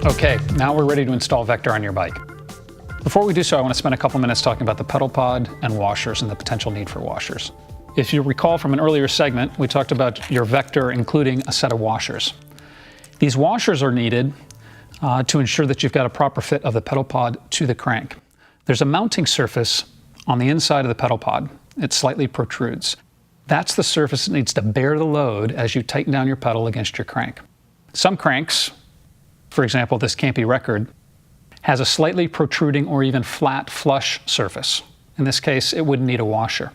Okay, now we're ready to install Vector on your bike. Before we do so, I want to spend a couple minutes talking about the pedal pod and washers and the potential need for washers. If you recall from an earlier segment, we talked about your Vector including a set of washers. These washers are needed to ensure that you've got a proper fit of the pedal pod to the crank. There's a mounting surface on the inside of the pedal pod. It slightly protrudes. That's the surface that needs to bear the load as you tighten down your pedal against your crank. Some cranks, for example this Cambia record, has a slightly protruding or even flat flush surface. In this case, it wouldn't need a washer.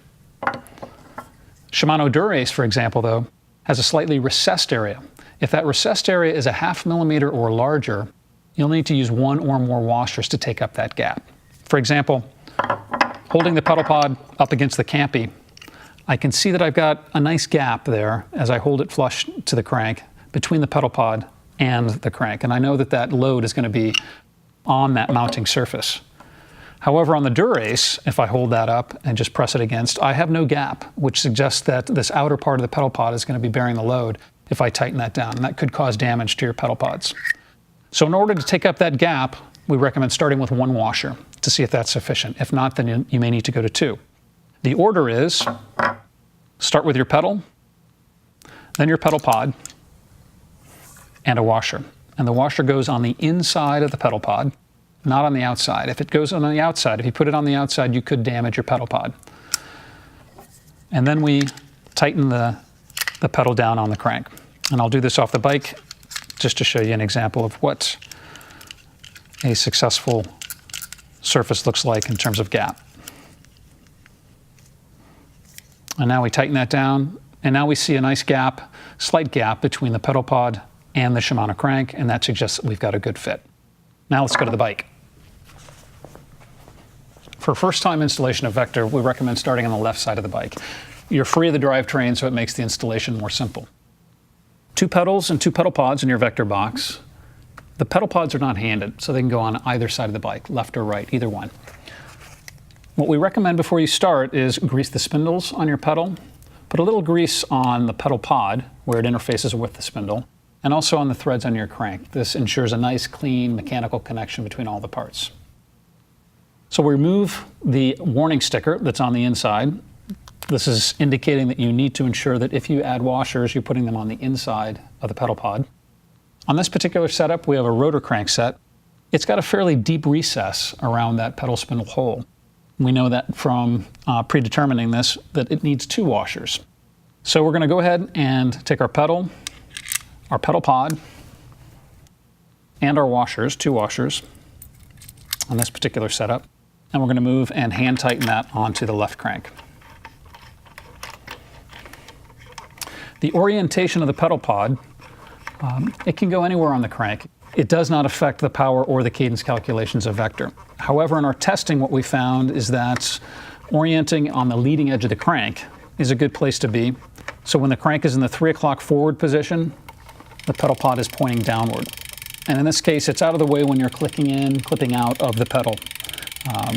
Shimano Dura-Ace, for example, though, has a slightly recessed area. If that recessed area is a 0.5 millimeter or larger, you'll need to use one or more washers to take up that gap. For example, holding the pedal pod up against the Cambia, I can see that I've got a nice gap there as I hold it flush to the crank between the pedal pod and the crank. And I know that that load is going to be on that mounting surface. However, on the Dura-Ace, if I hold that up and just press it against, I have no gap, which suggests that this outer part of the pedal pod is going to be bearing the load if I tighten that down, and that could cause damage to your pedal pods. So in order to take up that gap, we recommend starting with one washer to see if that's sufficient. If not, then you may need to go to two. The order is start with your pedal, then your pedal pod, and a washer. And the washer goes on the inside of the pedal pod, not on the outside. If it goes on the outside, if you put it on the outside, you could damage your pedal pod. And then we tighten the pedal down on the crank. And I'll do this off the bike just to show you an example of what a successful surface looks like in terms of gap. And now we tighten that down, and now we see a nice gap, slight gap between the pedal pod and the Shimano crank, and that suggests that we've got a good fit. Now let's go to the bike. For first-time installation of Vector, we recommend starting on the left side of the bike. You're free of the drivetrain, so it makes the installation more simple. 2 pedals and 2 pedal pods in your Vector box. The pedal pods are not handed, so they can go on either side of the bike, left or right, either one. What we recommend before you start is grease the spindles on your pedal, put a little grease on the pedal pod where it interfaces with the spindle, and also on the threads on your crank. This ensures a nice, clean mechanical connection between all the parts. So we remove the warning sticker that's on the inside. This is indicating that you need to ensure that if you add washers, you're putting them on the inside of the pedal pod. On this particular setup, we have a rotor crank set. It's got a fairly deep recess around that pedal spindle hole. We know that from predetermining this, that it needs 2 washers. So we're going to go ahead and take our pedal, our pedal pod, and our washers, 2 washers, on this particular setup, and we're going to move and hand tighten that onto the left crank. The orientation of the pedal pod, it can go anywhere on the crank. It does not affect the power or the cadence calculations of Vector. However, in our testing, what we found is that orienting on the leading edge of the crank is a good place to be. So when the crank is in the 3 o'clock forward position, the pedal pod is pointing downward. And in this case, it's out of the way when you're clicking in, clipping out of the pedal.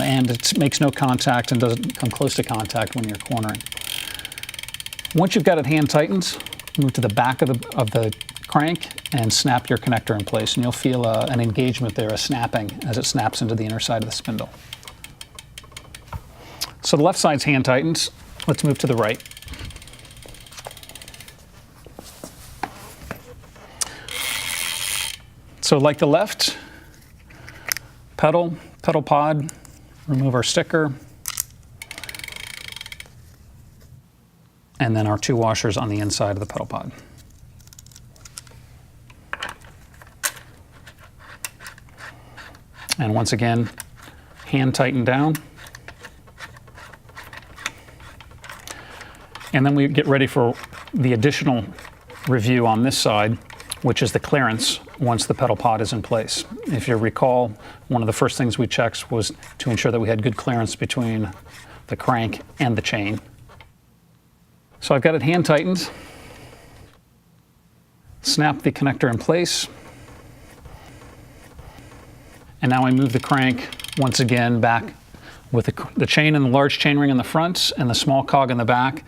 And it makes no contact and doesn't come close to contact when you're cornering. Once you've got it hand tightened, move to the back of the crank and snap your connector in place. And you'll feel an engagement there, a snapping, as it snaps into the inner side of the spindle. So the left side's hand tightened. Let's move to the right. So like the left, pedal pod, remove our sticker, and then our 2 washers on the inside of the pedal pod. And once again, hand tighten down. And then we get ready for the additional review on this side, which is the clearance once the pedal pod is in place. If you recall, one of the first things we checked was to ensure that we had good clearance between the crank and the chain. So I've got it hand tightened. Snap the connector in place. And now I move the crank once again back with the chain and the large chain ring in the front and the small cog in the back.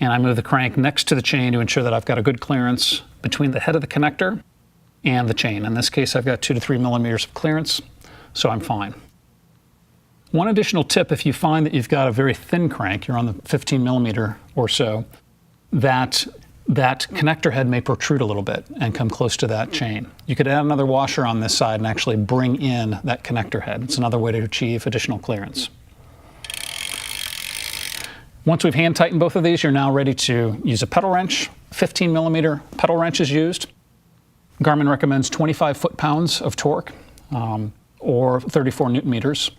And I move the crank next to the chain to ensure that I've got a good clearance between the head of the connector and the chain. In this case, I've got 2 to 3 millimeters of clearance, so I'm fine. One additional tip, if you find that you've got a very thin crank, you're on the 15 millimeter or so, that connector head may protrude a little bit and come close to that chain. You could add another washer on this side and actually bring in that connector head. It's another way to achieve additional clearance. Once we've hand tightened both of these, you're now ready to use a pedal wrench. 15 millimeter pedal wrench is used. Garmin recommends 25 foot-pounds of torque or 34 newton meters.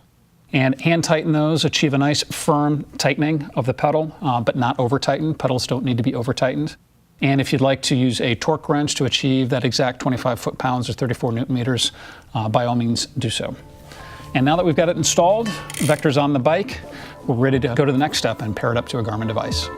And hand tighten those, achieve a nice firm tightening of the pedal, but not over tightened. Pedals don't need to be over tightened. And if you'd like to use a torque wrench to achieve that exact 25 foot-pounds or 34 newton meters, by all means do so. And now that we've got it installed, Vector's on the bike, we're ready to go to the next step and pair it up to a Garmin device.